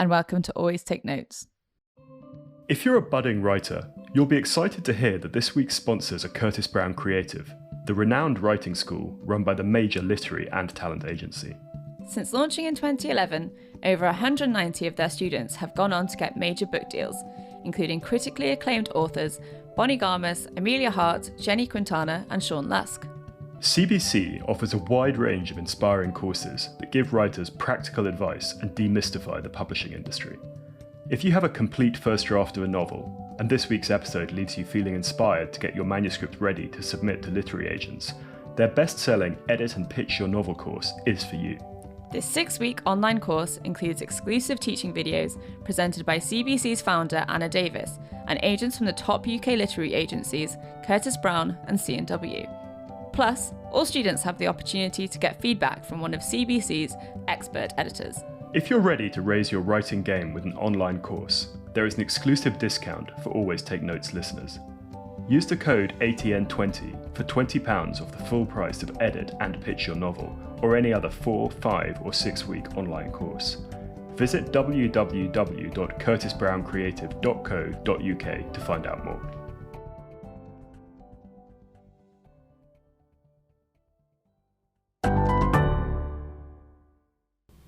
and welcome to Always Take Notes. If you're a budding writer, you'll be excited to hear that this week's sponsors are Curtis Brown Creative, the renowned writing school run by the major literary and talent agency. Since launching in 2011, over 190 of their students have gone on to get major book deals, including critically acclaimed authors Bonnie Garmus, Amelia Hart, Jenny Quintana, and Sean Lusk. CBC offers a wide range of inspiring courses that give writers practical advice and demystify the publishing industry. If you have a complete first draft of a novel, and this week's episode leaves you feeling inspired to get your manuscript ready to submit to literary agents, their best-selling Edit and Pitch Your Novel course is for you. This 6-week online course includes exclusive teaching videos presented by CBC's founder Anna Davis and agents from the top UK literary agencies Curtis Brown and C&W. Plus, all students have the opportunity to get feedback from one of CBC's expert editors. If you're ready to raise your writing game with an online course, there is an exclusive discount for Always Take Notes listeners. Use the code ATN20 for £20 off the full price of Edit and Pitch Your Novel, or any other 4, 5 or 6 week online course. Visit www.curtisbrowncreative.co.uk to find out more.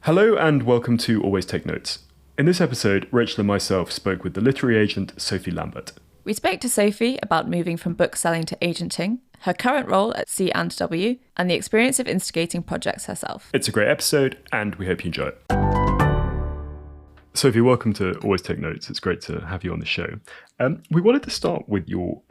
Hello and welcome to Always Take Notes. In this episode, Rachel and myself spoke with the literary agent Sophie Lambert. We spoke to Sophie about moving from book selling to agenting, her current role at C&W, and the experience of instigating projects herself. It's a great episode and we hope you enjoy it. Sophie, welcome to Always Take Notes. It's great to have you on the show. We wanted to start with your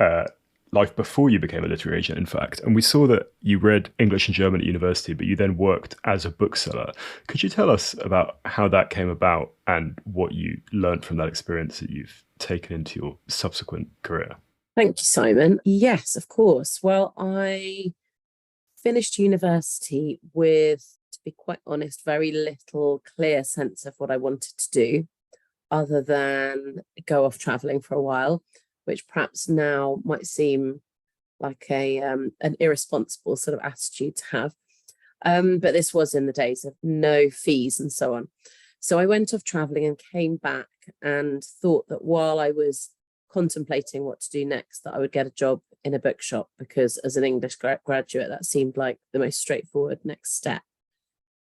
life before you became a literary agent, in fact, and we saw that you read English and German at university, but you then worked as a bookseller. Could you tell us about how that came about and what you learned from that experience that you've taken into your subsequent career? Thank you, Simon. Yes, of course. Well, I finished university with, to be quite honest, very little clear sense of what I wanted to do other than go off travelling for a while, which perhaps now might seem like an irresponsible sort of attitude to have. But this was in the days of no fees and so on. So I went off travelling and came back and thought that while I was contemplating what to do next, that I would get a job in a bookshop, because as an English graduate, that seemed like the most straightforward next step.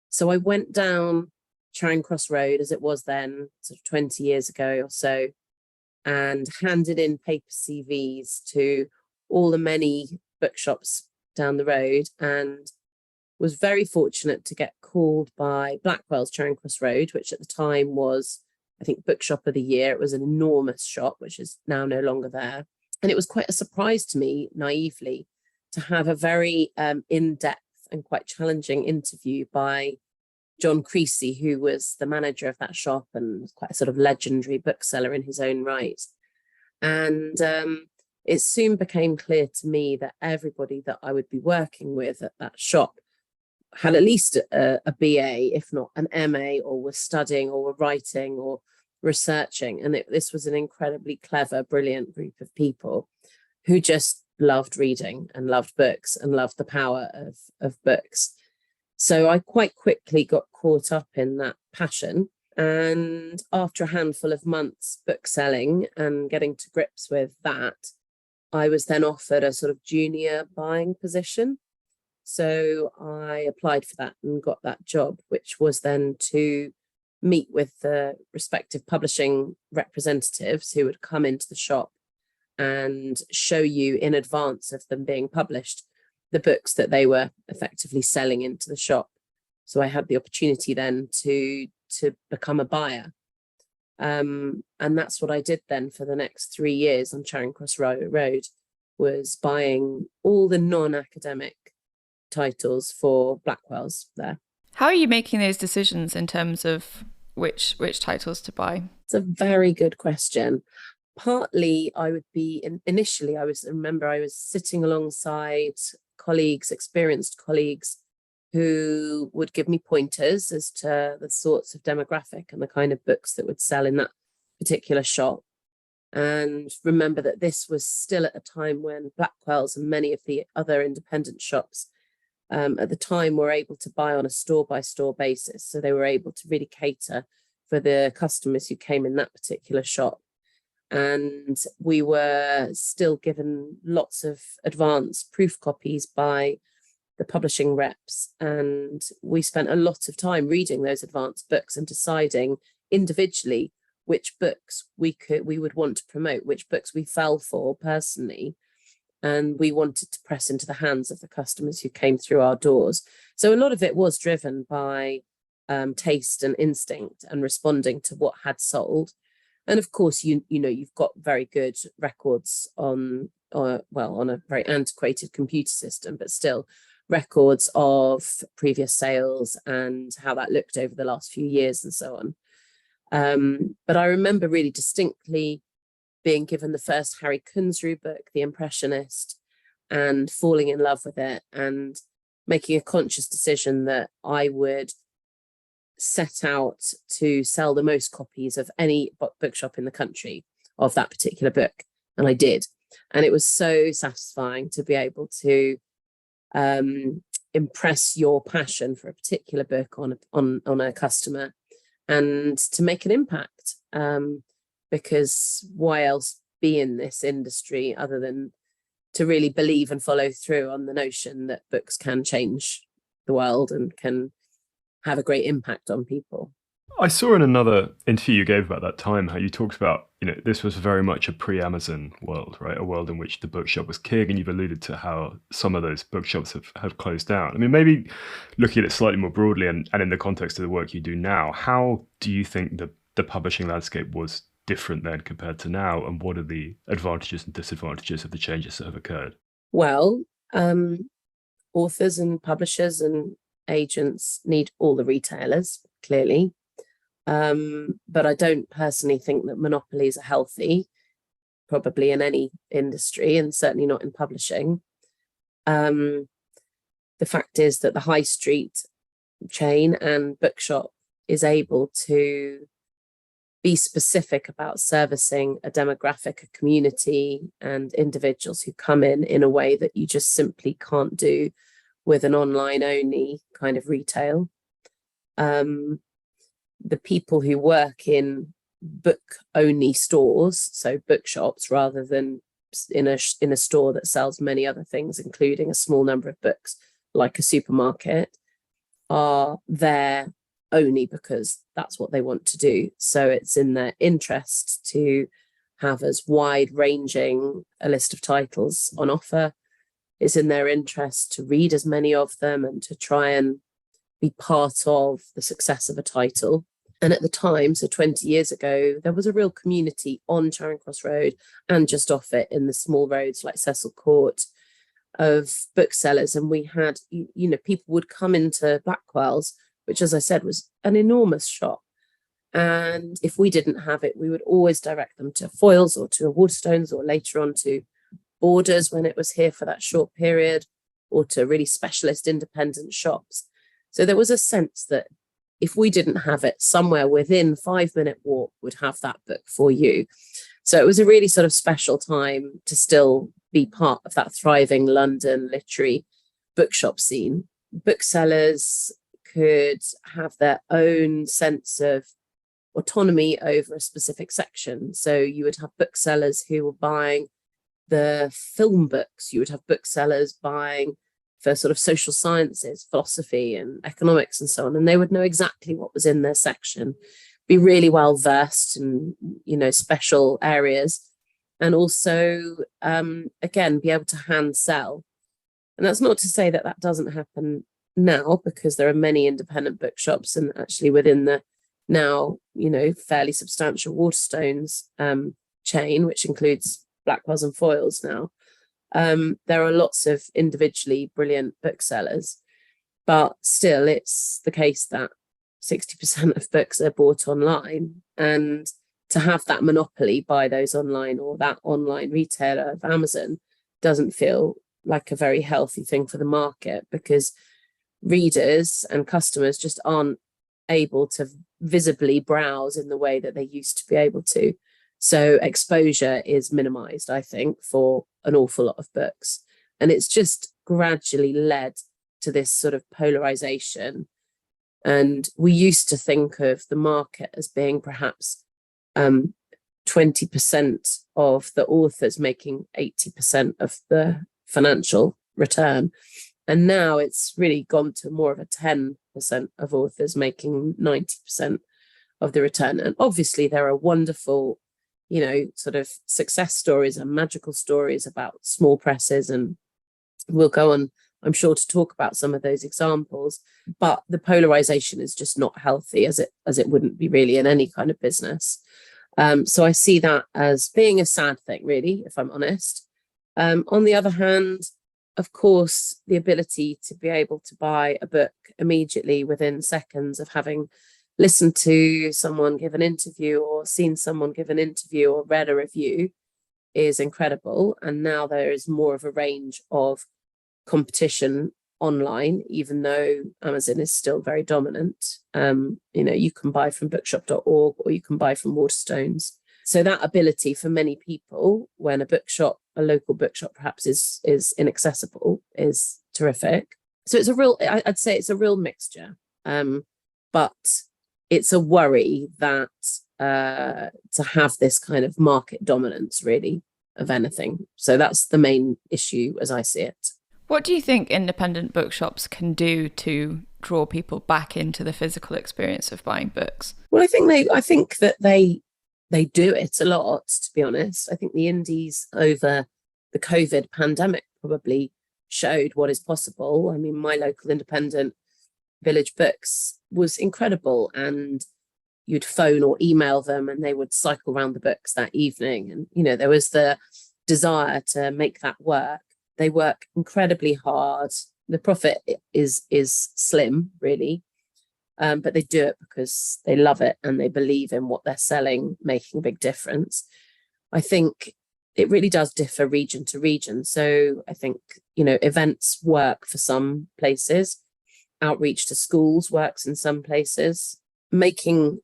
So I went down Charing Cross Road, as it was then, sort of 20 years ago or so, and handed in paper CVs to all the many bookshops down the road, and was very fortunate to get called by Blackwell's Charing Cross Road, which at the time was, I think, Bookshop of the Year. It was an enormous shop, which is now no longer there. And it was quite a surprise to me, naively, to have a very in-depth and quite challenging interview by John Creasy, who was the manager of that shop and quite a sort of legendary bookseller in his own right. And it soon became clear to me that everybody that I would be working with at that shop had at least a BA, if not an MA, or were studying or were writing or researching. And this was an incredibly clever, brilliant group of people who just loved reading and loved books and loved the power of books. So I quite quickly got caught up in that passion. And after a handful of months bookselling and getting to grips with that, I was then offered a sort of junior buying position. So I applied for that and got that job, which was then to meet with the respective publishing representatives who would come into the shop and show you in advance of them being published the books that they were effectively selling into the shop. So I had the opportunity then to become a buyer. And that's what I did then for the next 3 years on Charing Cross Road, was buying all the non-academic titles for Blackwell's there. How are you making those decisions in terms of which titles to buy? It's a very good question. Partly I would be, initially I was sitting alongside colleagues, experienced colleagues, who would give me pointers as to the sorts of demographic and the kind of books that would sell in that particular shop. And remember that this was still at a time when Blackwell's and many of the other independent shops at the time were able to buy on a store-by-store basis. So they were able to really cater for the customers who came in that particular shop. And we were still given lots of advanced proof copies by the publishing reps. And we spent a lot of time reading those advanced books and deciding individually which books we would want to promote, which books we fell for personally. And we wanted to press into the hands of the customers who came through our doors. So a lot of it was driven by taste and instinct and responding to what had sold. And of course, you know, you've got very good records on a very antiquated computer system, but still records of previous sales and how that looked over the last few years and so on. But I remember really distinctly being given the first Harry Kunzru book, The Impressionist, and falling in love with it and making a conscious decision that I would set out to sell the most copies of any bookshop in the country of that particular book. And I did. And it was so satisfying to be able to impress your passion for a particular book on a customer and to make an impact. Because why else be in this industry other than to really believe and follow through on the notion that books can change the world and can have a great impact on people. I saw in another interview you gave about that time how you talked about, you know, this was very much a pre-Amazon world, right? A world in which the bookshop was king, and you've alluded to how some of those bookshops have closed down. I mean, maybe looking at it slightly more broadly and in the context of the work you do now, how do you think the publishing landscape was different then compared to now, and what are the advantages and disadvantages of the changes that have occurred? Well, authors and publishers and agents need all the retailers, clearly. But I don't personally think that monopolies are healthy, probably in any industry, and certainly not in publishing. The fact is that the high street chain and bookshop is able to be specific about servicing a demographic, a community, and individuals who come in a way that you just simply can't do with an online only kind of retail. The people who work in book only stores, so bookshops, rather than in a store that sells many other things, including a small number of books, like a supermarket, are there only because that's what they want to do. So it's in their interest to have as wide ranging a list of titles on offer. It's in their interest to read as many of them and to try and be part of the success of a title. And at the time, so 20 years ago, there was a real community on Charing Cross Road and just off it in the small roads like Cecil Court of booksellers. And we had, you know, people would come into Blackwell's, which, as I said, was an enormous shop. And if we didn't have it, we would always direct them to Foyles or to Waterstones, or later on to Borders when it was here for that short period, or to really specialist independent shops. So there was a sense that if we didn't have it, somewhere within 5-minute walk would have that book for you. So it was a really sort of special time to still be part of that thriving London literary bookshop scene. Booksellers could have their own sense of autonomy over a specific section. So you would have booksellers who were buying the film books. You would have booksellers buying for sort of social sciences, philosophy and economics and so on. And they would know exactly what was in their section, be really well versed in, you know, special areas, and also, again, be able to hand sell. And that's not to say that that doesn't happen now, because there are many independent bookshops, and actually within the now, you know, fairly substantial Waterstones chain, which includes Blackwell's and Foyles now, there are lots of individually brilliant booksellers, but still it's the case that 60% of books are bought online, and to have that monopoly by those online or that online retailer of Amazon doesn't feel like a very healthy thing for the market, because readers and customers just aren't able to visibly browse in the way that they used to be able to. So exposure is minimized, I think, for an awful lot of books. And it's just gradually led to this sort of polarization And we used to think of the market as being perhaps 20% of the authors making 80% of the financial return. And now it's really gone to more of a 10% of authors making 90% of the return. And obviously there are wonderful, sort of success stories and magical stories about small presses. And we'll go on, I'm sure, to talk about some of those examples. But the polarization is just not healthy, as it wouldn't be really in any kind of business. So I see that as being a sad thing, really, if I'm honest. On the other hand, of course, the ability to be able to buy a book immediately within seconds of having listened to someone give an interview or seen someone give an interview or read a review is incredible. And now there is more of a range of competition online, even though Amazon is still very dominant. You can buy from bookshop.org or you can buy from Waterstones. So that ability for many people, when a local bookshop perhaps is inaccessible, is terrific. So I'd say it's a real mixture. But it's a worry that to have this kind of market dominance, really, of anything. So that's the main issue as I see it. What do you think independent bookshops can do to draw people back into the physical experience of buying books? Well, I think that they do it a lot, to be honest. I think the indies over the COVID pandemic probably showed what is possible. I mean, my local independent Village Books was incredible, and you'd phone or email them and they would cycle around the books that evening. And, there was the desire to make that work. They work incredibly hard. The profit is slim, really. But they do it because they love it and they believe in what they're selling, making a big difference. I think it really does differ region to region. So I think, events work for some places. Outreach to schools works in some places. Making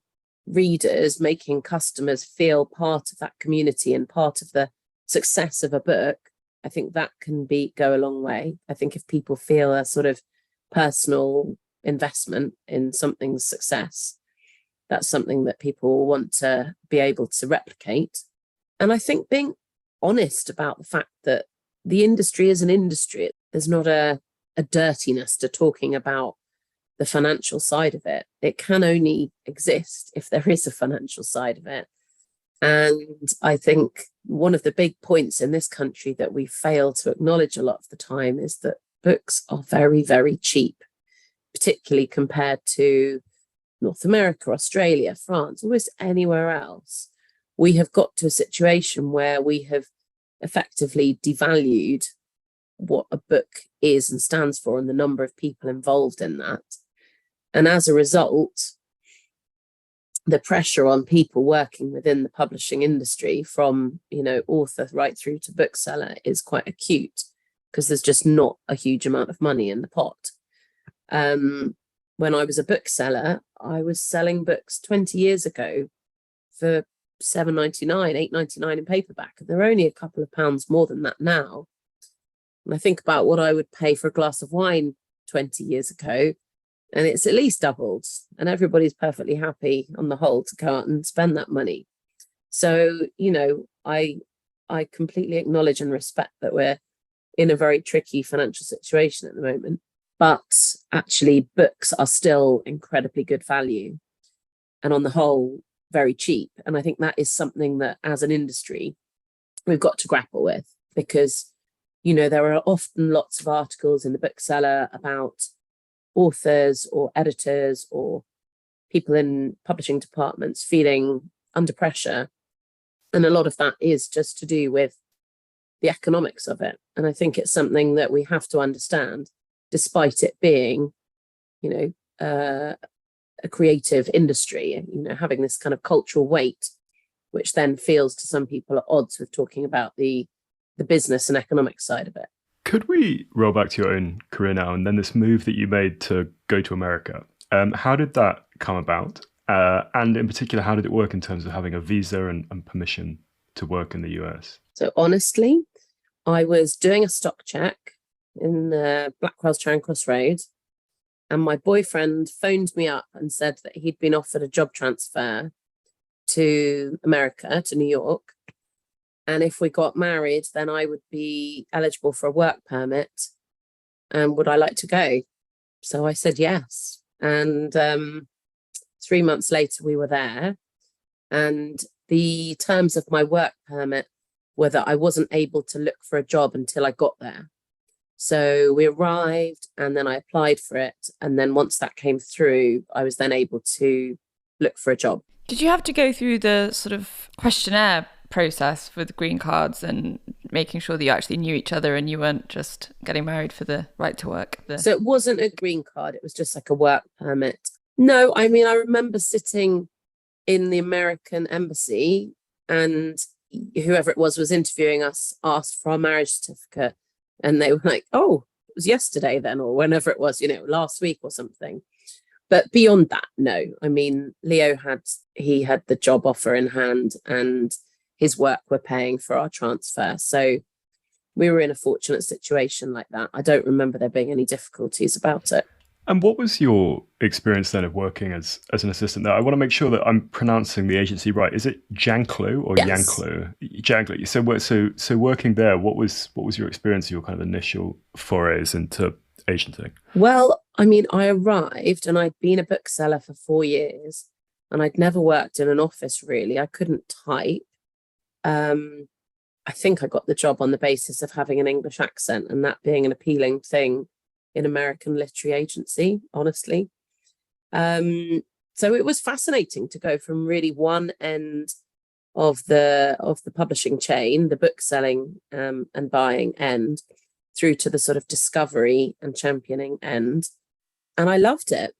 customers feel part of that community and part of the success of a book, I think that can go a long way. I think if people feel a sort of personal investment in something's success, that's something that people want to be able to replicate. And I think being honest about the fact that the industry is an industry, there's not a dirtiness to talking about the financial side of it. It can only exist if there is a financial side of it. And I think one of the big points in this country that we fail to acknowledge a lot of the time is that books are very, very cheap, particularly compared to North America, Australia, France, almost anywhere else. We have got to a situation where we have effectively devalued what a book is and stands for and the number of people involved in that. And as a result, the pressure on people working within the publishing industry, from author right through to bookseller, is quite acute because there's just not a huge amount of money in the pot. When I was a bookseller, I was selling books 20 years ago for £7.99, £8.99 in paperback. And they're only a couple of pounds more than that now. And I think about what I would pay for a glass of wine 20 years ago, and it's at least doubled. And everybody's perfectly happy on the whole to go out and spend that money. So, I completely acknowledge and respect that we're in a very tricky financial situation at the moment. But actually, books are still incredibly good value and on the whole, very cheap. And I think that is something that as an industry, we've got to grapple with, because there are often lots of articles in the bookseller about authors or editors or people in publishing departments feeling under pressure. And a lot of that is just to do with the economics of it. And I think it's something that we have to understand, despite it being, a creative industry, having this kind of cultural weight, which then feels to some people at odds with talking about the business and economic side of it. Could we roll back to your own career now, and then this move that you made to go to America? How did that come about? And in particular, how did it work in terms of having a visa and permission to work in the US? So honestly, I was doing a stock check in Blackwell's Charing Cross Road, And my boyfriend phoned me up and said that he'd been offered a job transfer to America, to New York. And if we got married, then I would be eligible for a work permit. And would I like to go? So I said yes. And 3 months later, we were there. And the terms of my work permit were that I wasn't able to look for a job until I got there. So we arrived and then I applied for it. And then once that came through, I was then able to look for a job. Did you have to go through the sort of questionnaire process for the green cards and making sure that you actually knew each other and you weren't just getting married for the right to work? So it wasn't a green card. It was just like a work permit. No, I mean, I remember sitting in the American embassy and whoever it was interviewing us asked for our marriage certificate. And they were like, oh, it was yesterday then, or whenever it was, last week or something. But beyond that, no. I mean, Leo had the job offer in hand and his work were paying for our transfer. So we were in a fortunate situation like that. I don't remember there being any difficulties about it. And what was your experience then of working as an assistant there? I want to make sure that I'm pronouncing the agency right. Is it Janklo or Yes. Yanklo? Janklo. So working there, what was your experience, your kind of initial forays into agenting? Well, I mean, I arrived and I'd been a bookseller for 4 years and I'd never worked in an office really. I couldn't type. I think I got the job on the basis of having an English accent and that being an appealing thing in American literary agency, honestly. So it was fascinating to go from really one end of the publishing chain, the book selling and buying end, through to the sort of discovery and championing end. And I loved it.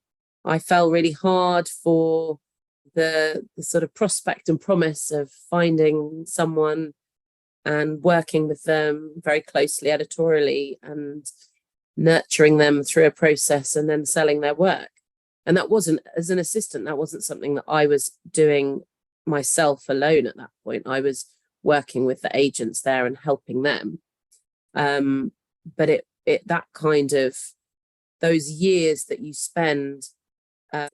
I fell really hard for the sort of prospect and promise of finding someone and working with them very closely editorially and nurturing them through a process and then selling their work. And that wasn't, as an assistant, that wasn't something that I was doing myself alone at that point. I was working with the agents there and helping them. But it that kind of, those years that you spend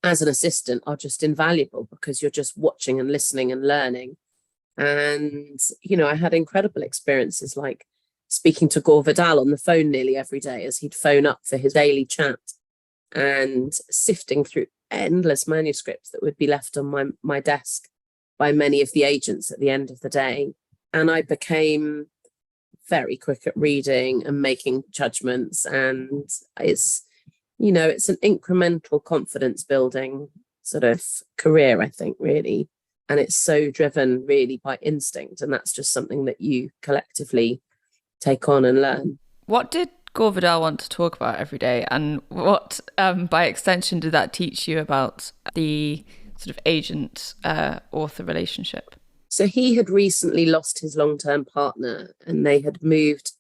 as an assistant are just invaluable because you're just watching and listening and learning. And, I had incredible experiences like speaking to Gore Vidal on the phone nearly every day as he'd phone up for his daily chat and sifting through endless manuscripts that would be left on my desk by many of the agents at the end of the day. And I became very quick at reading and making judgments. And it's an incremental confidence building sort of career, I think, really. And it's so driven really by instinct. And that's just something that you collectively take on and learn. What did Gore Vidal want to talk about every day? And what, by extension, did that teach you about the sort of agent-author relationship? So he had recently lost his long-term partner and they had moved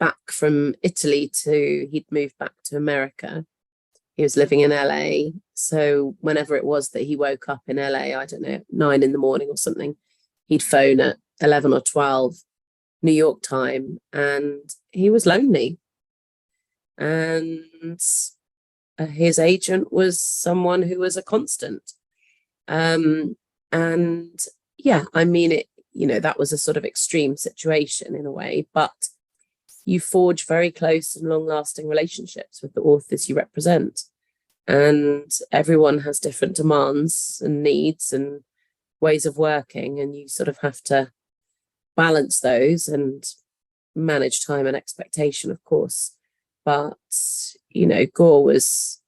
back from Italy he'd moved back to America. He was living in LA. So whenever it was that he woke up in LA, I don't know, 9 a.m. or something, he'd phone at 11 or 12 New York time and he was lonely. And his agent was someone who was a constant. And yeah, I mean, that was a sort of extreme situation in a way, but you forge very close and long-lasting relationships with the authors you represent. And everyone has different demands and needs and ways of working, and you sort of have to balance those and manage time and expectation, of course. But, Gore was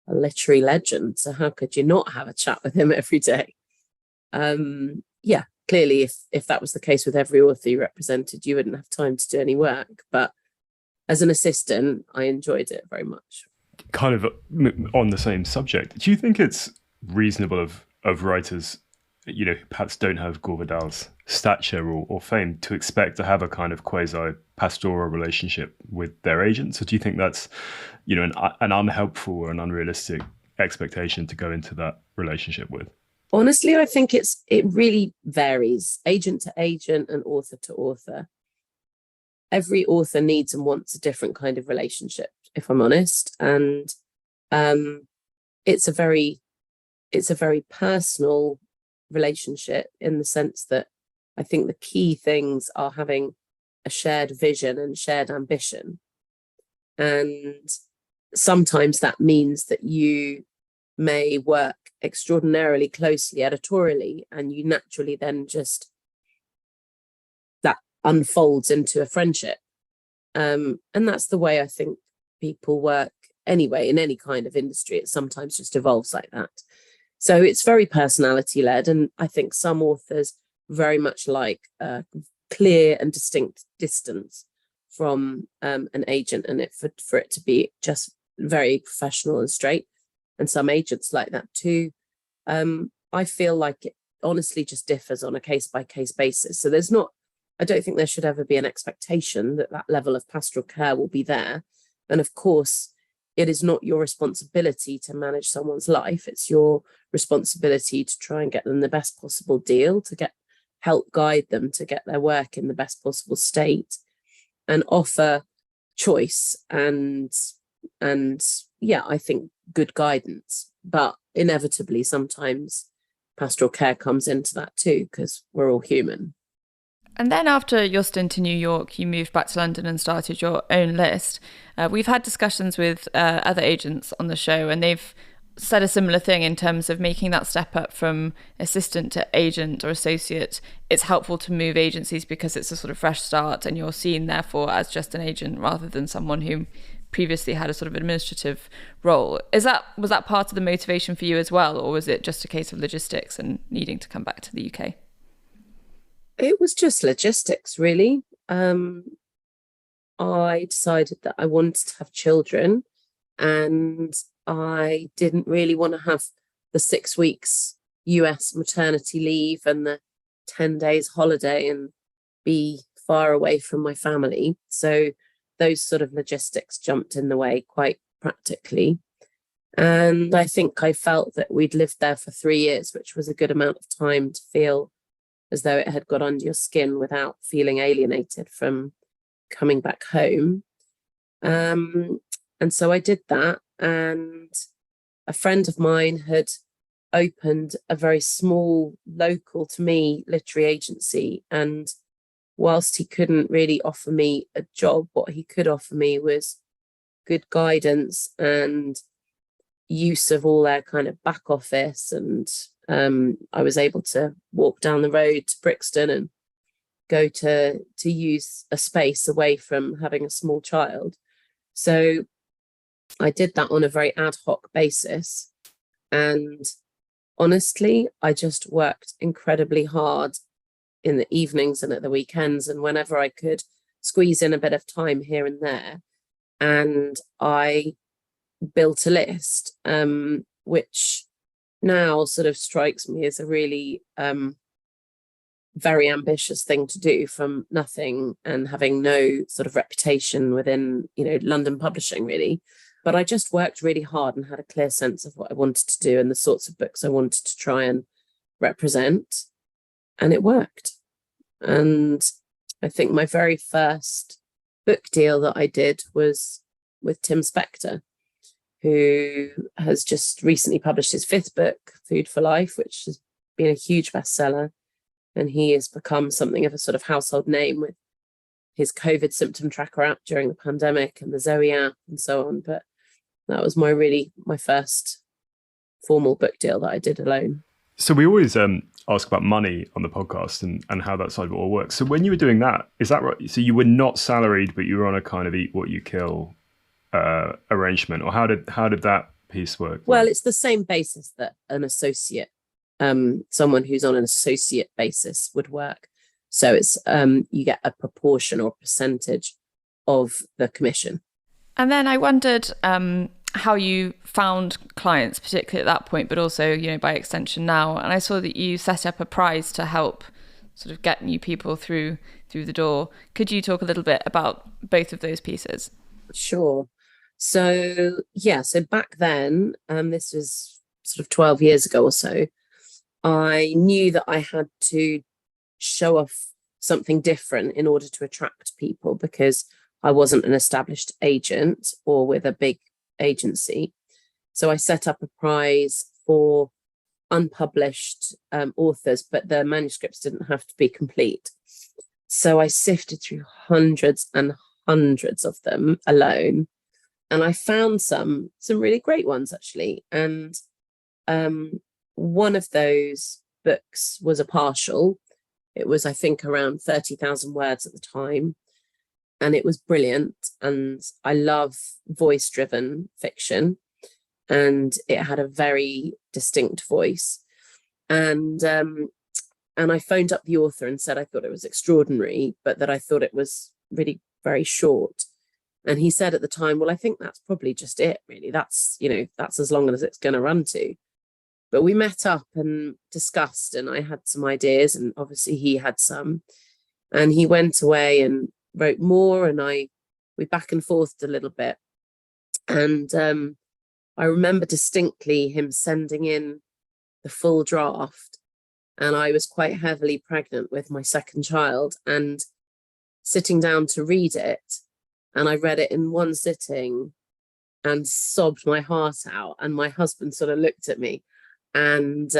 a literary legend, so how could you not have a chat with him every day? Clearly, if that was the case with every author you represented, you wouldn't have time to do any work. But as an assistant, I enjoyed it very much. Kind of on the same subject, do you think it's reasonable of writers, who perhaps don't have Gore Vidal's stature or fame, to expect to have a kind of quasi-pastoral relationship with their agents? Or do you think that's, an unhelpful or an unrealistic expectation to go into that relationship with? Honestly, I think it really varies, agent to agent and author to author. Every author needs and wants a different kind of relationship, if I'm honest. And It's a very personal relationship, in the sense that I think the key things are having a shared vision and shared ambition. And sometimes that means that you may work extraordinarily closely editorially, and you naturally then just, that unfolds into a friendship. And that's the way I think people work anyway, in any kind of industry. It sometimes just evolves like that. So it's very personality led. And I think some authors very much like a clear and distinct distance from an agent, and for it to be just very professional and straight. And some agents like that too. I feel like it honestly just differs on a case by case basis. So I don't think there should ever be an expectation that that level of pastoral care will be there. And of course, it is not your responsibility to manage someone's life. It's your responsibility to try and get them the best possible deal, to help guide them to get their work in the best possible state, and offer choice and yeah, I think good guidance. But inevitably, sometimes pastoral care comes into that too, because we're all human. And then after your stint in New York, you moved back to London and started your own list. We've had discussions with other agents on the show, and they've said a similar thing in terms of making that step up from assistant to agent or associate. It's helpful to move agencies because it's a sort of fresh start, and you're seen therefore as just an agent rather than someone who previously had a sort of administrative role. Was that part of the motivation for you as well, or was it just a case of logistics and needing to come back to the UK? It was just logistics, really. I decided that I wanted to have children, and I didn't really want to have the 6 weeks US maternity leave and the 10 days holiday and be far away from my family. So those sort of logistics jumped in the way quite practically. And I think I felt that we'd lived there for 3 years, which was a good amount of time to feel as though it had got under your skin without feeling alienated from coming back home. And so I did that. And a friend of mine had opened a very small, local to me literary agency. And whilst he couldn't really offer me a job, what he could offer me was good guidance and use of all their kind of back office. And I was able to walk down the road to Brixton and go to use a space away from having a small child. So I did that on a very ad hoc basis. And honestly, I just worked incredibly hard in the evenings and at the weekends and whenever I could squeeze in a bit of time here and there. And I built a list, which now sort of strikes me as a really very ambitious thing to do from nothing and having no sort of reputation within, London publishing really. But I just worked really hard and had a clear sense of what I wanted to do and the sorts of books I wanted to try and represent. And it worked. And I think my very first book deal that I did was with Tim Spector, who has just recently published his 5th book, Food for Life, which has been a huge bestseller. And he has become something of a sort of household name with his COVID symptom tracker app during the pandemic and the Zoe app and so on. But that was my first formal book deal that I did alone. So we always ask about money on the podcast and how that side of it all works. So when you were doing that, is that right? So you were not salaried, but you were on a kind of eat what you kill arrangement, or how did that piece work? Well, it's the same basis that an associate, someone who's on an associate basis would work. So it's you get a proportion or percentage of the commission. And then I wondered how you found clients, particularly at that point, but also, by extension now. And I saw that you set up a prize to help sort of get new people through the door. Could you talk a little bit about both of those pieces? Sure. So back then, this was sort of 12 years ago or so, I knew that I had to show off something different in order to attract people, because I wasn't an established agent or with a big agency. So I set up a prize for unpublished authors, but their manuscripts didn't have to be complete. So I sifted through hundreds and hundreds of them alone, and I found some really great ones, actually. And one of those books was a partial. It was, I think, around 30,000 words at the time, and it was brilliant. And I love voice-driven fiction, and it had a very distinct voice. And I phoned up the author and said I thought it was extraordinary, but that I thought it was really very short. And he said at the time, well, I think that's probably just it, really. That's as long as it's going to run to. But we met up and discussed, and I had some ideas, and obviously he had some. And he went away and wrote more, and we back and forthed a little bit. And I remember distinctly him sending in the full draft, and I was quite heavily pregnant with my second child, and sitting down to read it. And I read it in one sitting and sobbed my heart out. And my husband sort of looked at me, and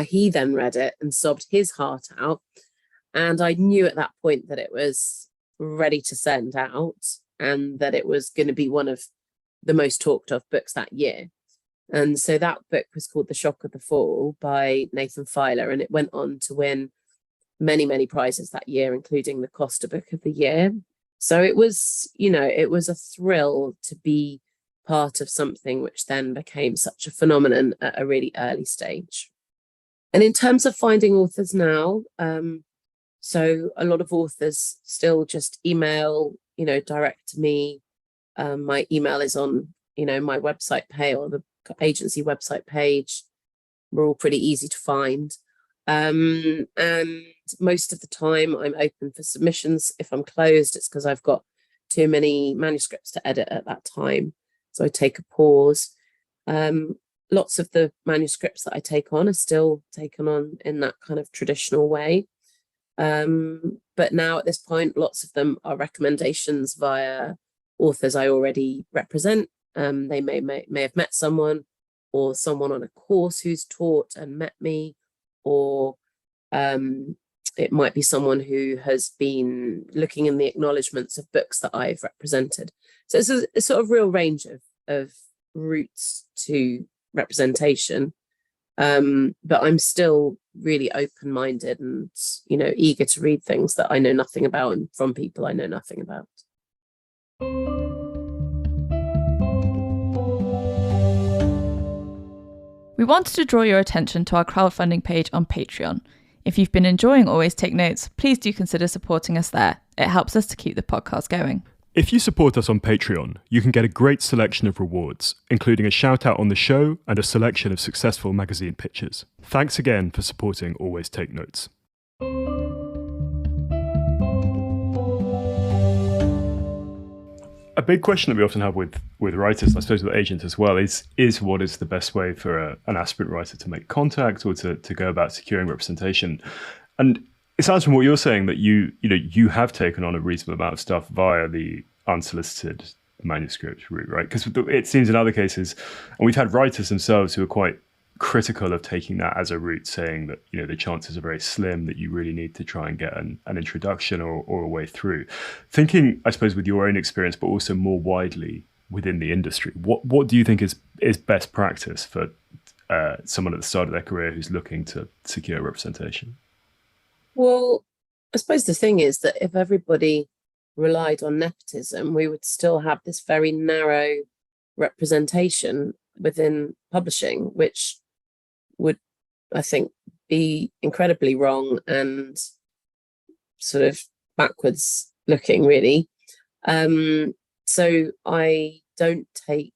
he then read it and sobbed his heart out. And I knew at that point that it was ready to send out, and that it was going to be one of the most talked of books that year. And so that book was called The Shock of the Fall by Nathan Filer, and it went on to win many, many prizes that year, including the Costa Book of the Year. So it was, it was a thrill to be part of something which then became such a phenomenon at a really early stage. And in terms of finding authors now, so a lot of authors still just email, direct to me. My email is on, my website page or the agency website page. We're all pretty easy to find. And most of the time I'm open for submissions. If I'm closed, it's because I've got too many manuscripts to edit at that time. So I take a pause. Lots of the manuscripts that I take on are still taken on in that kind of traditional way. But now at this point, lots of them are recommendations via authors I already represent. They may have met someone, or someone on a course who's taught and met me, or it might be someone who has been looking in the acknowledgements of books that I've represented. So it's a sort of real range of routes to representation. But I'm still really open-minded and, eager to read things that I know nothing about and from people I know nothing about. We wanted to draw your attention to our crowdfunding page on Patreon. If you've been enjoying Always Take Notes, please do consider supporting us there. It helps us to keep the podcast going. If you support us on Patreon, you can get a great selection of rewards, including a shout out on the show and a selection of successful magazine pitches. Thanks again for supporting Always Take Notes. A big question that we often have with writers, I suppose with agents as well, is what is the best way for an aspirant writer to make contact or to go about securing representation? And it sounds from what you're saying that you have taken on a reasonable amount of stuff via the unsolicited manuscript route, right? Because it seems in other cases, and we've had writers themselves who are quite critical of taking that as a route, saying that the chances are very slim, that you really need to try and get an introduction or a way through. Thinking, I suppose, with your own experience, but also more widely within the industry, what do you think is best practice for someone at the start of their career who's looking to secure representation? Well, I suppose the thing is that if everybody relied on nepotism, we would still have this very narrow representation within publishing, which would, I think, be incredibly wrong and sort of backwards looking, really. So I don't take,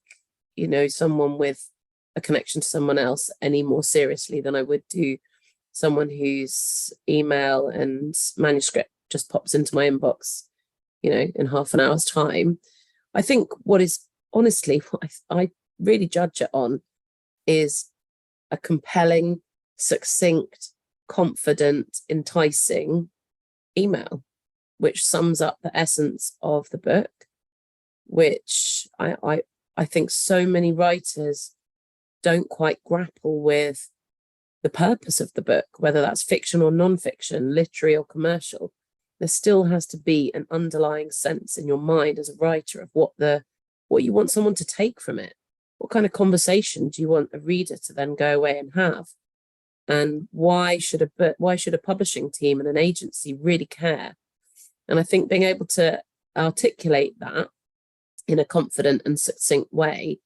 someone with a connection to someone else any more seriously than I would do someone whose email and manuscript just pops into my inbox, in half an hour's time. I think what I really judge it on is a compelling, succinct, confident, enticing email, which sums up the essence of the book, which I I think so many writers don't quite grapple with the purpose of the book, whether that's fiction or non-fiction, literary or commercial. There still has to be an underlying sense in your mind as a writer of what you want someone to take from it. What kind of conversation do you want a reader to then go away and have? And why should a publishing team and an agency really care? And I think being able to articulate that in a confident and succinct way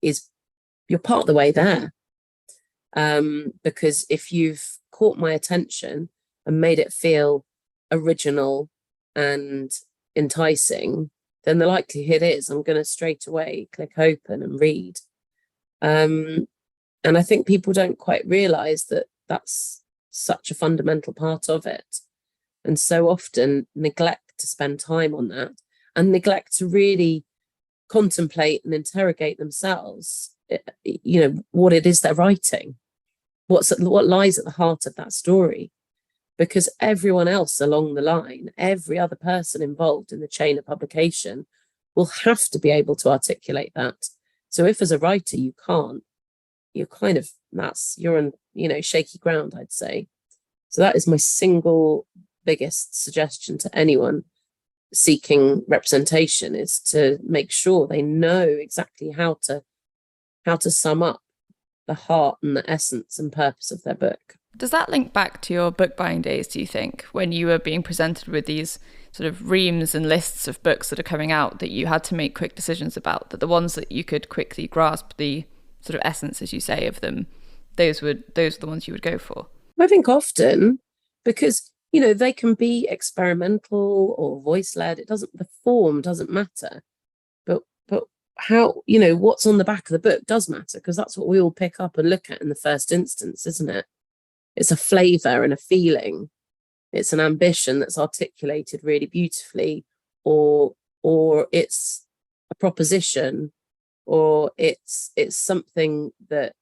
is, you're part of the way there. Because if you've caught my attention and made it feel original and enticing, then the likelihood is I'm going to straight away click open and read. And I think people don't quite realize that that's such a fundamental part of it, and so often neglect to spend time on that, and neglect to really contemplate and interrogate themselves, what it is they're writing, what lies at the heart of that story. Because everyone else along the line, every other person involved in the chain of publication will have to be able to articulate that. So if as a writer you can't, you're on, shaky ground, I'd say. So that is my single biggest suggestion to anyone seeking representation, is to make sure they know exactly how to sum up the heart and the essence and purpose of their book. Does that link back to your book buying days, do you think, when you were being presented with these sort of reams and lists of books that are coming out that you had to make quick decisions about, that the ones that you could quickly grasp the sort of essence, as you say, of them, those were the ones you would go for? I think often, because, they can be experimental or voice-led, the form doesn't matter. But how, what's on the back of the book does matter, because that's what we all pick up and look at in the first instance, isn't it? It's a flavour and a feeling. It's an ambition that's articulated really beautifully, or it's a proposition, or it's something that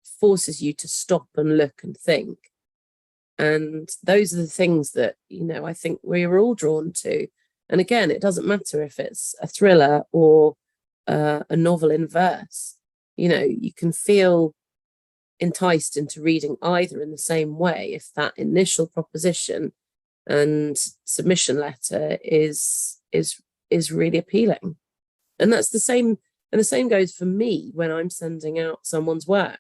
forces you to stop and look and think. And those are the things that, I think we're all drawn to. And again, it doesn't matter if it's a thriller or a novel in verse. You can feel enticed into reading either in the same way if that initial proposition and submission letter is really appealing. And that's the same goes for me when I'm sending out someone's work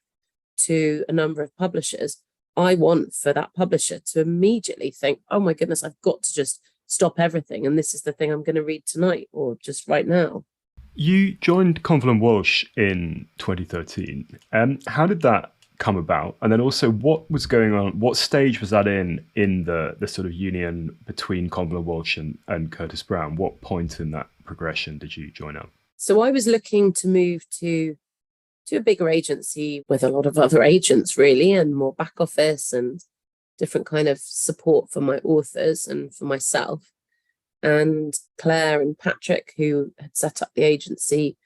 to a number of publishers. I want for that publisher to immediately think, oh my goodness, I've got to just stop everything, and this is the thing I'm going to read tonight or just right now. You joined Convil & Walsh in 2013. How did that come about? And then also, what was going on? What stage was that in the sort of union between Convil & Walsh and Curtis Brown? What point in that progression did you join up? So I was looking to move to a bigger agency with a lot of other agents, really, and more back office and different kind of support for my authors and for myself. And Claire and Patrick, who had set up the agency,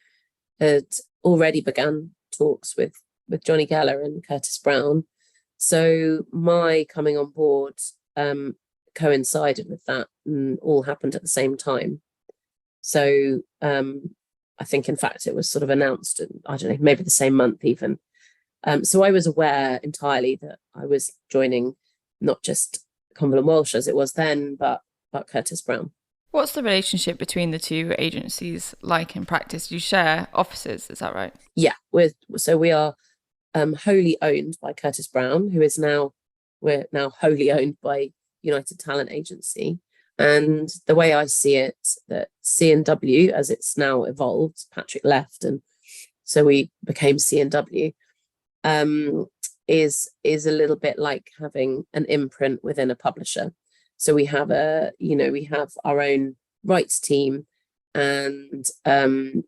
had already begun talks with Johnny Geller and Curtis Brown. So my coming on board coincided with that, and all happened at the same time. So I think, in fact, it was sort of announced, I don't know, maybe the same month even. So I was aware entirely that I was joining not just Convil & Walsh as it was then, but Curtis Brown. What's the relationship between the two agencies like in practice? You share offices, is that right? Yeah, we are wholly owned by Curtis Brown, we're now wholly owned by United Talent Agency. And the way I see it, that C&W, as it's now evolved, Patrick left, and so we became C&W, is a little bit like having an imprint within a publisher. So we have our own rights team, and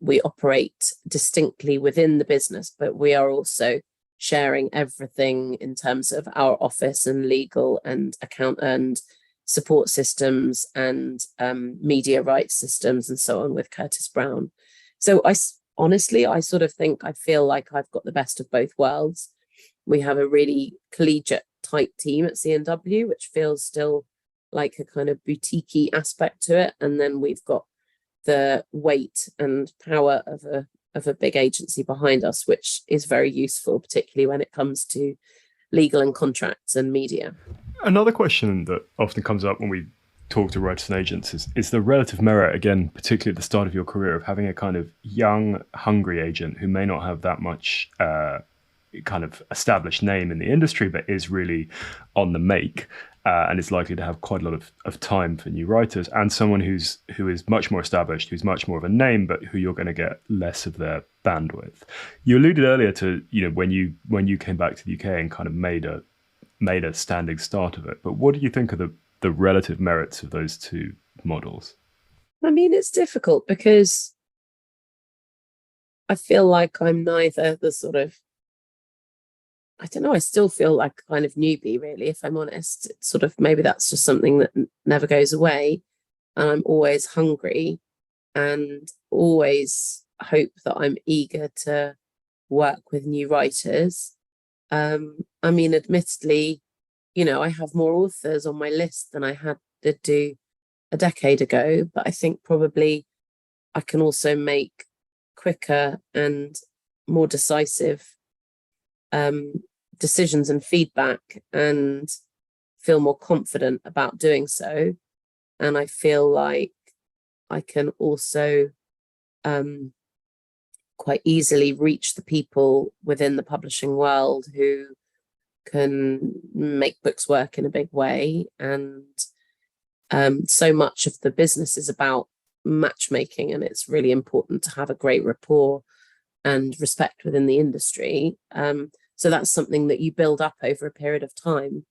we operate distinctly within the business, but we are also sharing everything in terms of our office and legal and account and support systems and media rights systems and so on with Curtis Brown. So I sort of think, I feel like I've got the best of both worlds. We have a really collegiate tight team at C&W, which feels still like a kind of boutique-y aspect to it. And then we've got the weight and power of a of a big agency behind us, which is very useful, particularly when it comes to legal and contracts and media. Another question that often comes up when we talk to writers and agents is the relative merit, again, particularly at the start of your career, of having a kind of young, hungry agent who may not have that much kind of established name in the industry, but is really on the make and is likely to have quite a lot of time for new writers, and someone who is much more established, who's much more of a name, but who you're going to get less of their bandwidth. You alluded earlier to, when you came back to the UK and kind of made a standing start of it. But what do you think of the relative merits of those two models? I mean, it's difficult because I feel like I'm neither the sort of, I don't know, I still feel like a kind of newbie, really, if I'm honest. It's sort of, maybe that's just something that never goes away. And I'm always hungry and always hope that I'm eager to work with new writers. I mean, admittedly, I have more authors on my list than I had to do a decade ago, but I think probably I can also make quicker and more decisive decisions and feedback and feel more confident about doing so. And I feel like I can also quite easily reach the people within the publishing world who can make books work in a big way. And so much of the business is about matchmaking, and it's really important to have a great rapport and respect within the industry. So that's something that you build up over a period of time.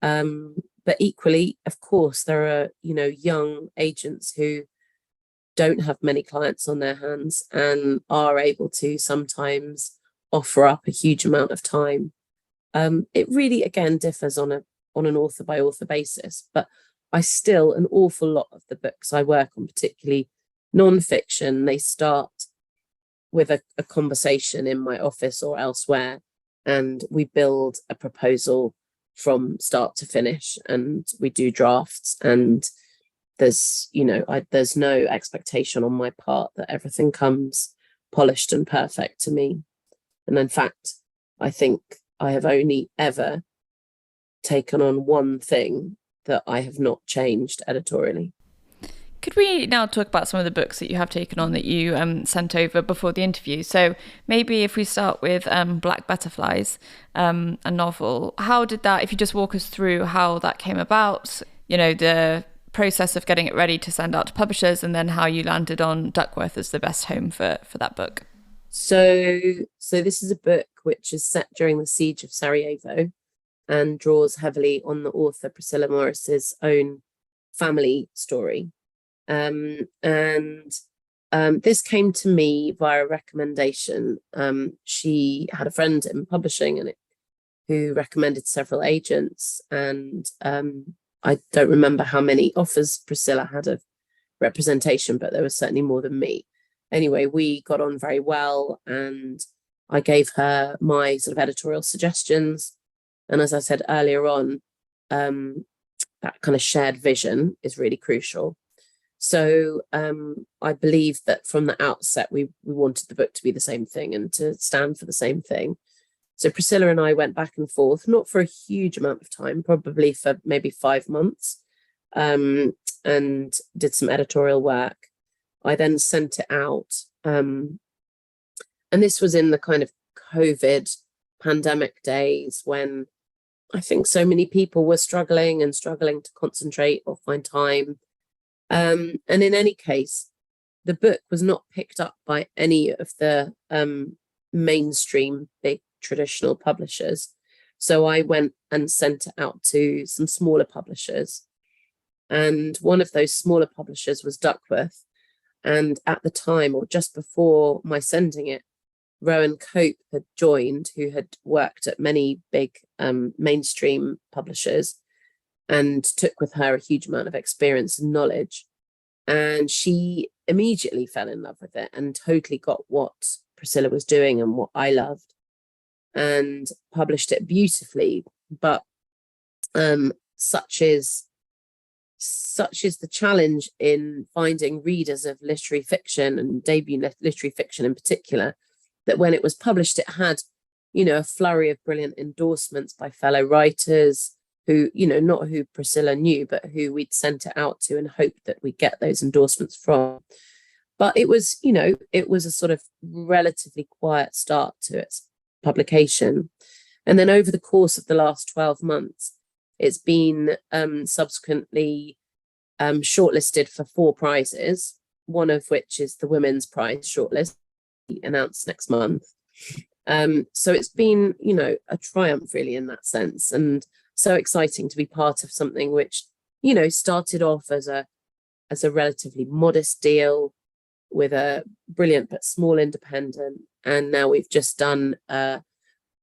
But equally, of course, there are, young agents who don't have many clients on their hands and are able to sometimes offer up a huge amount of time. It really, again, differs on an author by author basis, but an awful lot of the books I work on, particularly non-fiction, they start with a conversation in my office or elsewhere, and we build a proposal from start to finish, and we do drafts, and there's no expectation on my part that everything comes polished and perfect to me. And in fact, I think I have only ever taken on one thing that I have not changed editorially. Could we now talk about some of the books that you have taken on that you sent over before the interview? So maybe if we start with Black Butterflies, a novel, how did that, if you just walk us through how that came about, the process of getting it ready to send out to publishers, and then how you landed on Duckworth as the best home for that book? So this is a book which is set during the siege of Sarajevo and draws heavily on the author Priscilla Morris's own family story. This came to me via a recommendation. She had a friend in publishing who recommended several agents, and I don't remember how many offers Priscilla had of representation, but there was certainly more than me. Anyway, we got on very well, and I gave her my sort of editorial suggestions. And as I said earlier on, that kind of shared vision is really crucial. So I believe that from the outset, we wanted the book to be the same thing and to stand for the same thing. So Priscilla and I went back and forth, not for a huge amount of time, probably for maybe 5 months, and did some editorial work. I then sent it out. And this was in the kind of COVID pandemic days when I think so many people were struggling to concentrate or find time. And in any case, the book was not picked up by any of the mainstream big traditional publishers. So I went and sent it out to some smaller publishers. And one of those smaller publishers was Duckworth. And at the time, or just before my sending it, Rowan Cope had joined, who had worked at many big mainstream publishers, and took with her a huge amount of experience and knowledge. And she immediately fell in love with it and totally got what Priscilla was doing and what I loved, and published it beautifully. But such is such is the challenge in finding readers of literary fiction and debut literary fiction in particular, that when it was published, it had, a flurry of brilliant endorsements by fellow writers who, not who Priscilla knew, but who we'd sent it out to and hoped that we'd get those endorsements from. But it was, it was a sort of relatively quiet start to its publication. And then over the course of the last 12 months, it's been subsequently shortlisted for 4 prizes, one of which is the Women's Prize shortlist, announced next month. So it's been, a triumph really in that sense, and so exciting to be part of something which, started off as a relatively modest deal with a brilliant but small independent, and now we've just done a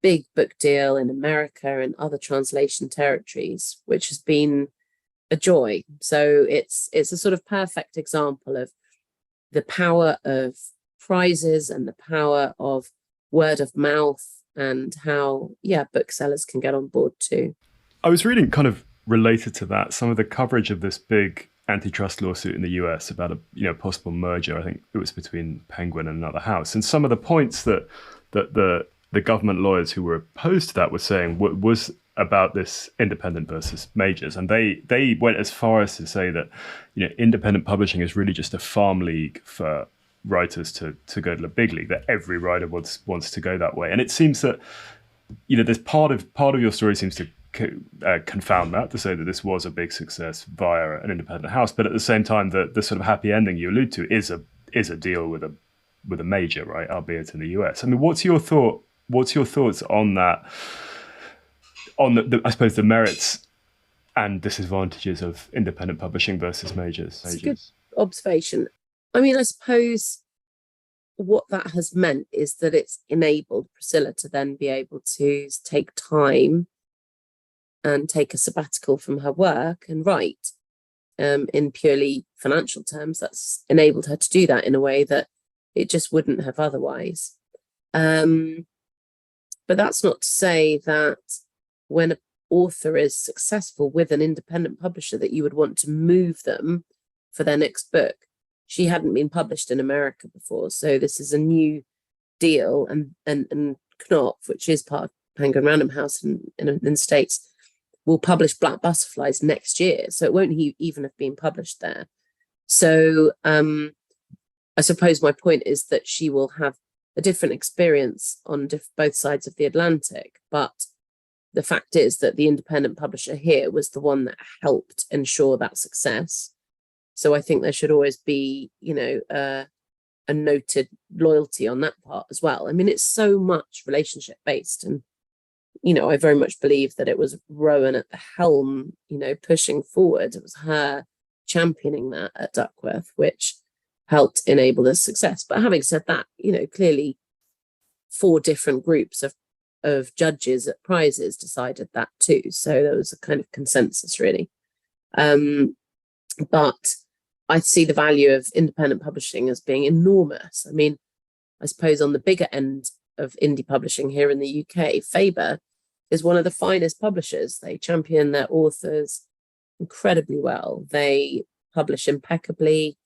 big book deal in America and other translation territories, which has been a joy. So it's a sort of perfect example of the power of prizes and the power of word of mouth, and how booksellers can get on board too. I was reading, kind of related to that, some of the coverage of this big antitrust lawsuit in the US about a possible merger. I think it was between Penguin and another house, and some of the points that the government lawyers who were opposed to that were saying was about this independent versus majors, and they went as far as to say that independent publishing is really just a farm league for writers to go to the big league, that every writer wants to go that way. And it seems that there's part of your story seems to confound that, to say that this was a big success via an independent house, but at the same time the sort of happy ending you allude to is a deal with a major, right, albeit in the US. I mean, what's your thoughts on that, on the I suppose the merits and disadvantages of independent publishing versus majors? It's a good observation. I mean, I suppose what that has meant is that it's enabled Priscilla to then be able to take time and take a sabbatical from her work and write. In purely financial terms, that's enabled her to do that in a way that it just wouldn't have otherwise. But that's not to say that when an author is successful with an independent publisher that you would want to move them for their next book. She hadn't been published in America before, so this is a new deal, and Knopf, which is part of Penguin Random House in the States, will publish Black Butterflies next year, so it won't even have been published there. So I suppose my point is that she will have a different experience on both sides of the Atlantic, but the fact is that the independent publisher here was the one that helped ensure that success. So I think there should always be, a noted loyalty on that part as well. I mean, it's so much relationship based, and I very much believe that it was Rowan at the helm, pushing forward. It was her championing that at Duckworth, which helped enable the success. But having said that, clearly 4 different groups of judges at prizes decided that too. So there was a kind of consensus really. But I see the value of independent publishing as being enormous. I mean, I suppose on the bigger end of indie publishing here in the UK, Faber is one of the finest publishers. They champion their authors incredibly well. They publish impeccably.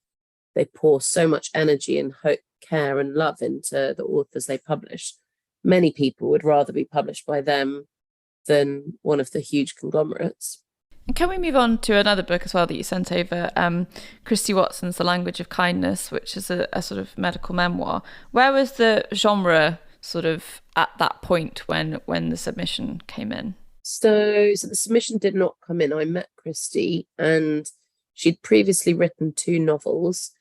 They pour so much energy and care and love into the authors they publish. Many people would rather be published by them than one of the huge conglomerates. And can we move on to another book as well that you sent over, Christy Watson's The Language of Kindness, which is a sort of medical memoir. Where was the genre sort of at that point when the submission came in? So the submission did not come in. I met Christy, and she'd previously written 2 novels,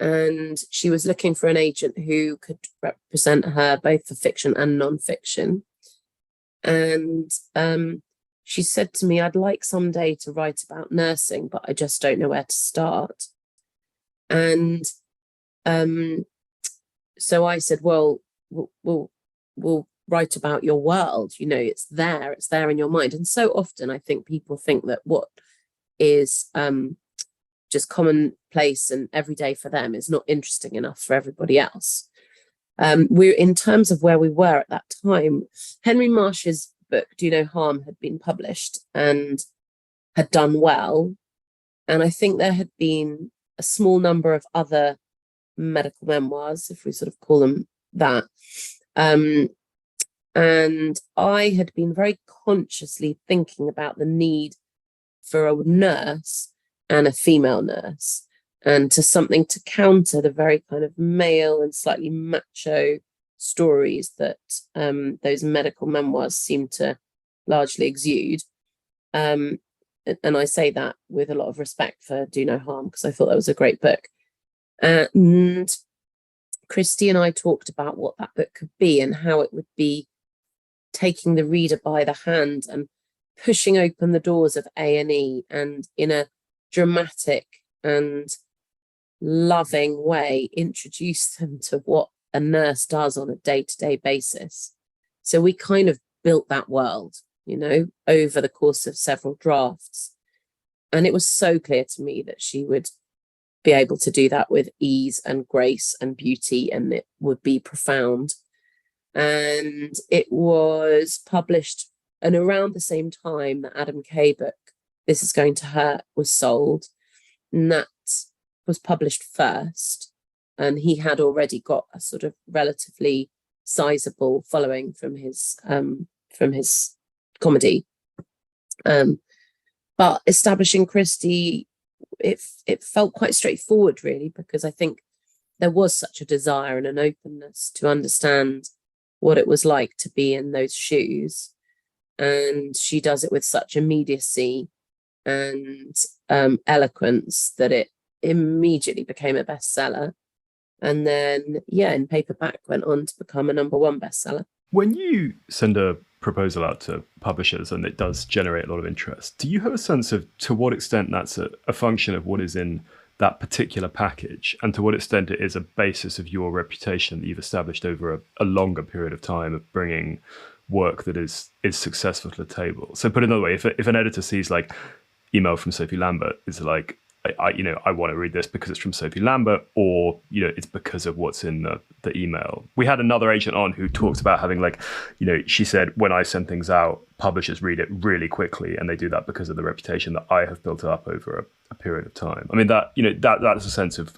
and she was looking for an agent who could represent her both for fiction and non-fiction. And she said to me, I'd like someday to write about nursing, but I just don't know where to start. And so I said, well, we'll write about your world. It's there in your mind. And so often I think people think that what is just commonplace and everyday for them is not interesting enough for everybody else. We're in terms of where we were at that time, Henry Marsh's book, Do No Harm, had been published and had done well. And I think there had been a small number of other medical memoirs, if we sort of call them that. And I had been very consciously thinking about the need for a nurse and a female nurse, and to something to counter the very kind of male and slightly macho stories that those medical memoirs seem to largely exude. And I say that with a lot of respect for Do No Harm, because I thought that was a great book. And Christy and I talked about what that book could be and how it would be taking the reader by the hand and pushing open the doors of A&E, and in a dramatic and loving way introduce them to what a nurse does on a day-to-day basis. So we kind of built that world, over the course of several drafts. And it was so clear to me that she would be able to do that with ease and grace and beauty, and it would be profound. And it was published, and around the same time that Adam Kay book, This Is Going to Hurt, was sold. And that was published first. And he had already got a sort of relatively sizable following from his comedy. But establishing Christy, it felt quite straightforward, really, because I think there was such a desire and an openness to understand what it was like to be in those shoes. And she does it with such immediacy and eloquence that it immediately became a bestseller. And then, in paperback went on to become a #1 bestseller. When you send a proposal out to publishers and it does generate a lot of interest, do you have a sense of to what extent that's a function of what is in that particular package, and to what extent it is a basis of your reputation that you've established over a longer period of time of bringing work that is successful to the table? So put another way, if an editor sees like email from Sophie Lambert, is like, I want to read this because it's from Sophie Lambert, or it's because of what's in the email. We had another agent on who talked about having she said, when I send things out, publishers read it really quickly, and they do that because of the reputation that I have built up over a period of time. I mean, that's a sense of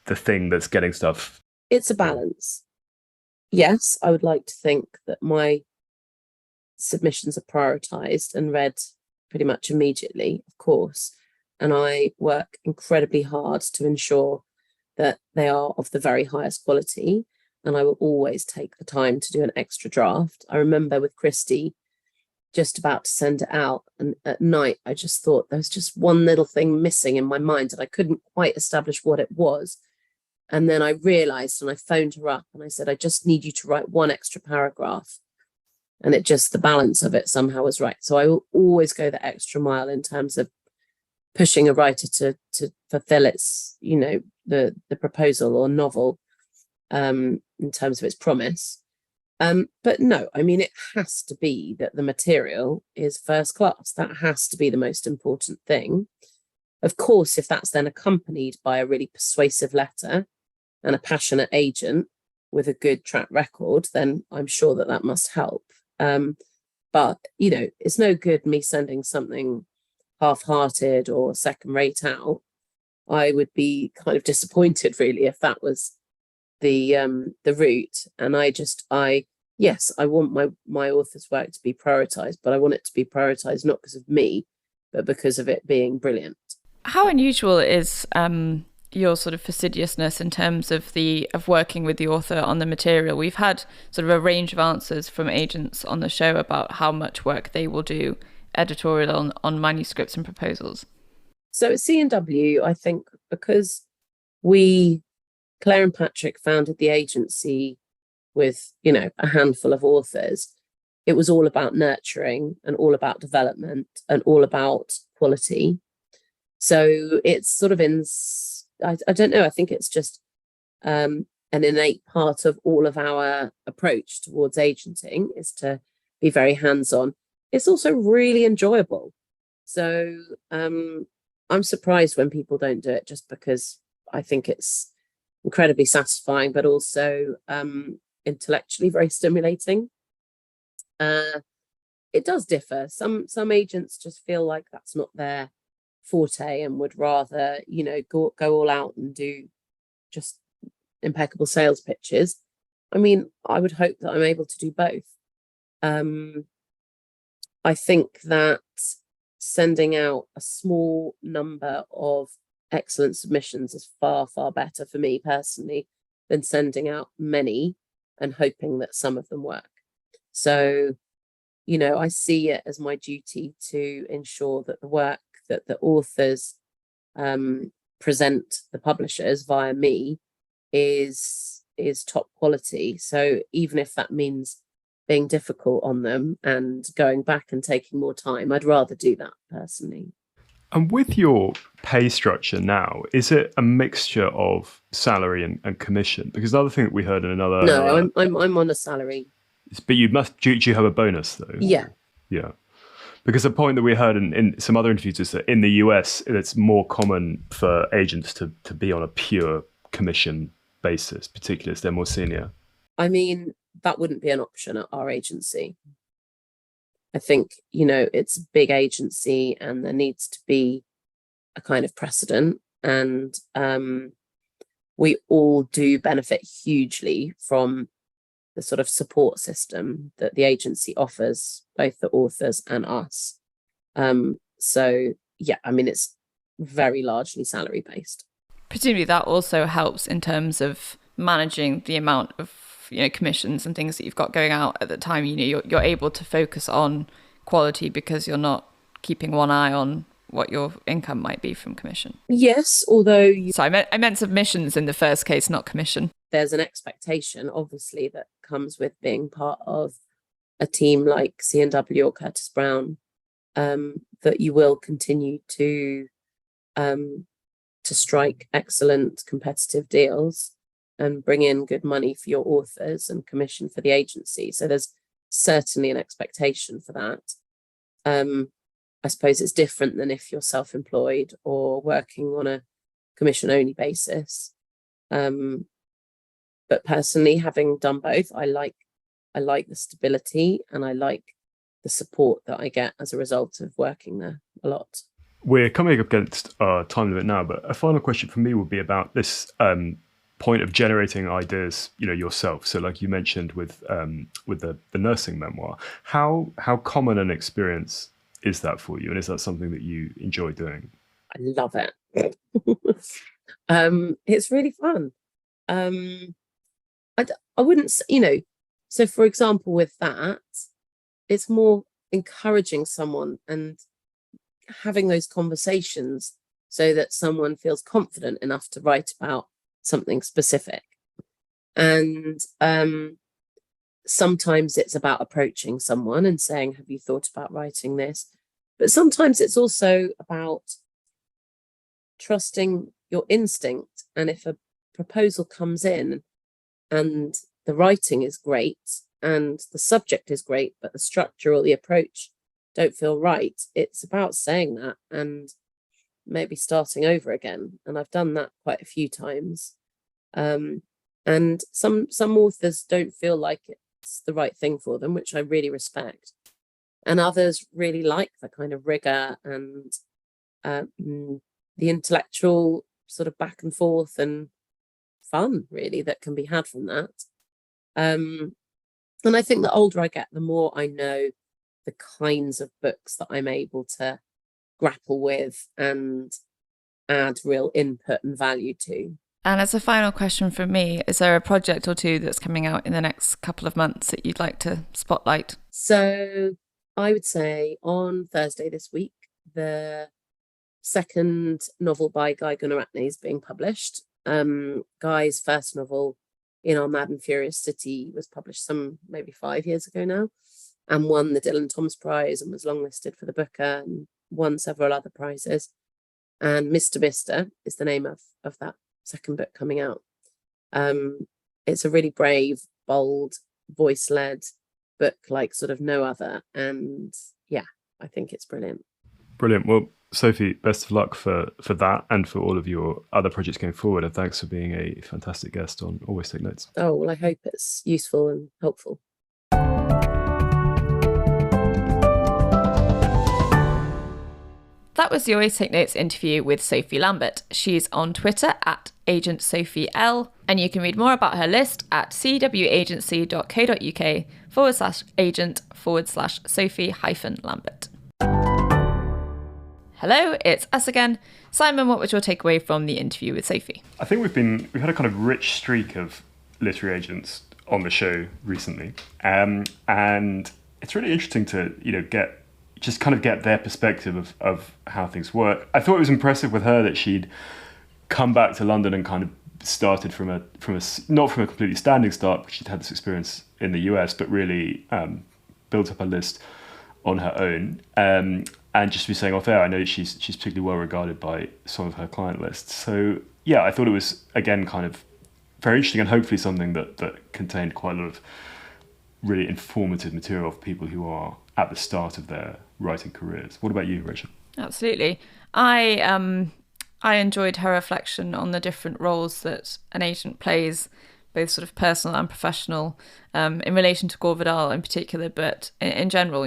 the thing that's getting stuff. It's a balance. Yes, I would like to think that my submissions are prioritized and read pretty much immediately, of course. And I work incredibly hard to ensure that they are of the very highest quality. And I will always take the time to do an extra draft. I remember with Christy, just about to send it out, and at night, I just thought there was just one little thing missing in my mind, and I couldn't quite establish what it was. And then I realized, and I phoned her up and I said, I just need you to write one extra paragraph. And the balance of it somehow was right. So I will always go the extra mile in terms of pushing a writer to fulfill its, the proposal or novel in terms of its promise. But no, I mean, it has to be that the material is first class. That has to be the most important thing. Of course, if that's then accompanied by a really persuasive letter and a passionate agent with a good track record, then I'm sure that must help. But, it's no good me sending something half-hearted or second-rate out. I would be kind of disappointed, really, if that was the route. And I want my author's work to be prioritized, but I want it to be prioritized not because of me, but because of it being brilliant. How unusual is your sort of fastidiousness in terms of working with the author on the material? We've had sort of a range of answers from agents on the show about how much work they will do editorial on manuscripts and proposals. So at C&W, I think because Claire and Patrick founded the agency with, a handful of authors, it was all about nurturing and all about development and all about quality. So it's sort of I don't know, I think it's just an innate part of all of our approach towards agenting is to be very hands-on. It's also really enjoyable. So I'm surprised when people don't do it, just because I think it's incredibly satisfying, but also intellectually very stimulating. It does differ. Some agents just feel like that's not their forte and would rather, go all out and do just impeccable sales pitches. I mean, I would hope that I'm able to do both. I think that sending out a small number of excellent submissions is far, far better for me personally than sending out many and hoping that some of them work. So, I see it as my duty to ensure that the work that the authors present the publishers via me is top quality. So even if that means being difficult on them and going back and taking more time, I'd rather do that personally. And with your pay structure now, is it a mixture of salary and commission? Because the other thing that we heard in another... No, I'm on a salary. But do you have a bonus though? Yeah. Yeah. Because the point that we heard in some other interviews is that in the US, it's more common for agents to be on a pure commission basis, particularly as they're more senior. I mean, that wouldn't be an option at our agency. I think, it's a big agency and there needs to be a kind of precedent. And we all do benefit hugely from the sort of support system that the agency offers, both the authors and us. So, yeah, I mean, it's very largely salary based. Presumably that also helps in terms of managing the amount of commissions and things that you've got going out at the time. You're able to focus on quality because you're not keeping one eye on what your income might be from commission. Yes, although... So I meant submissions in the first case, not commission. There's an expectation, obviously, that comes with being part of a team like C&W or Curtis Brown, that you will continue to strike excellent competitive deals and bring in good money for your authors and commission for the agency. So there's certainly an expectation for that. I suppose it's different than if you're self-employed or working on a commission-only basis. But personally, having done both, I like the stability and I like the support that I get as a result of working there a lot. We're coming up against our time limit now, but a final question for me would be about this point of generating ideas, yourself. So, like you mentioned with the nursing memoir, how common an experience is that for you, and is that something that you enjoy doing? I love it. It's really fun. I wouldn't, so for example, with that, it's more encouraging someone and having those conversations so that someone feels confident enough to write about something specific. And sometimes it's about approaching someone and saying, have you thought about writing this? But sometimes it's also about trusting your instinct. And if a proposal comes in and the writing is great and the subject is great, but the structure or the approach don't feel right, it's about saying that and maybe starting over again. And I've done that quite a few times. And some authors don't feel like it's the right thing for them, which I really respect. And others really like the kind of rigor and the intellectual sort of back and forth and fun, really, that can be had from that. And I think the older I get, the more I know the kinds of books that I'm able to grapple with and add real input and value to. And as a final question from me, is there a project or two that's coming out in the next couple of months that you'd like to spotlight? So I would say on Thursday this week, the second novel by Guy Gunaratne is being published. Guy's first novel, In Our Mad and Furious City, was published maybe 5 years ago now, and won the Dylan Thomas Prize and was longlisted for the Booker and won several other prizes. And Mr. Mister is the name of that second book coming out. It's a really brave, bold, voice-led book like sort of no other. And yeah, I think it's brilliant. Brilliant. Well, Sophie, best of luck for that and for all of your other projects going forward. And thanks for being a fantastic guest on Always Take Notes. Oh, well, I hope it's useful and helpful. that was the Always Take Notes interview with Sophie Lambert. She's on Twitter at Agent Sophie L, and you can read more about her list at cwagency.co.uk/agent/Sophie-Lambert. Hello, it's us again. Simon, what was your takeaway from the interview with Sophie? I think we've had a kind of rich streak of literary agents on the show recently, and it's really interesting to get their perspective of how things work. I thought it was impressive with her that she'd come back to London and kind of started from a not from a completely standing start, because she'd had this experience in the US, but really built up a list on her own. And just to be saying off air, I know she's particularly well regarded by some of her client lists. So yeah, I thought it was again kind of very interesting, and hopefully something that contained quite a lot of really informative material for people who are at the start of their writing careers. What about you, Rachel? Absolutely. I enjoyed her reflection on the different roles that an agent plays, both sort of personal and professional, in relation to Gore Vidal in particular, but in general,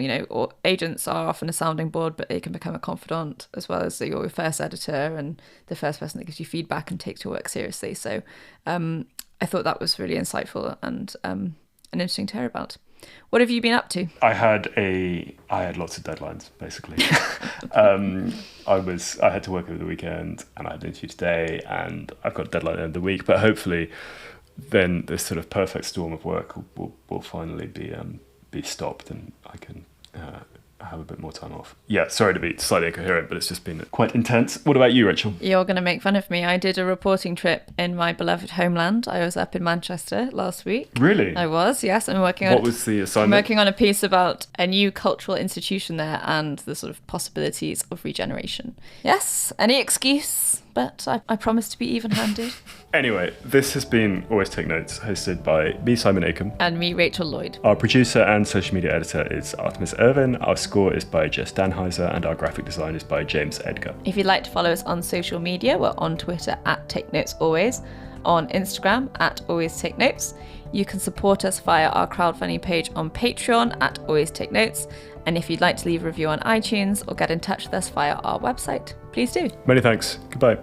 agents are often a sounding board, but they can become a confidant as well as your first editor and the first person that gives you feedback and takes your work seriously. So I thought that was really insightful and interesting to hear about. What have you been up to? I had lots of deadlines, basically. I had to work over the weekend, and I had an interview today, and I've got a deadline at the end of the week, but hopefully then this sort of perfect storm of work will finally be stopped, and I can have a bit more time off. Yeah, sorry to be slightly incoherent, but it's just been quite intense. What about you, Rachel? You're going to make fun of me. I did a reporting trip in my beloved homeland. I was up in Manchester last week. Really? I was, yes. I'm working on... What was the assignment? I'm working on a piece about a new cultural institution there and the sort of possibilities of regeneration. Yes, any excuse, but I promise to be even-handed. Anyway, this has been Always Take Notes, hosted by me, Simon Acombe. And me, Rachel Lloyd. Our producer and social media editor is Artemis Irvin. Our score is by Jess Danheiser, and our graphic design is by James Edgar. If you'd like to follow us on social media, we're on Twitter at Take Notes Always, on Instagram at Always Take Notes. You can support us via our crowdfunding page on Patreon at Always Take Notes. And if you'd like to leave a review on iTunes or get in touch with us via our website, please do. Many thanks. Goodbye.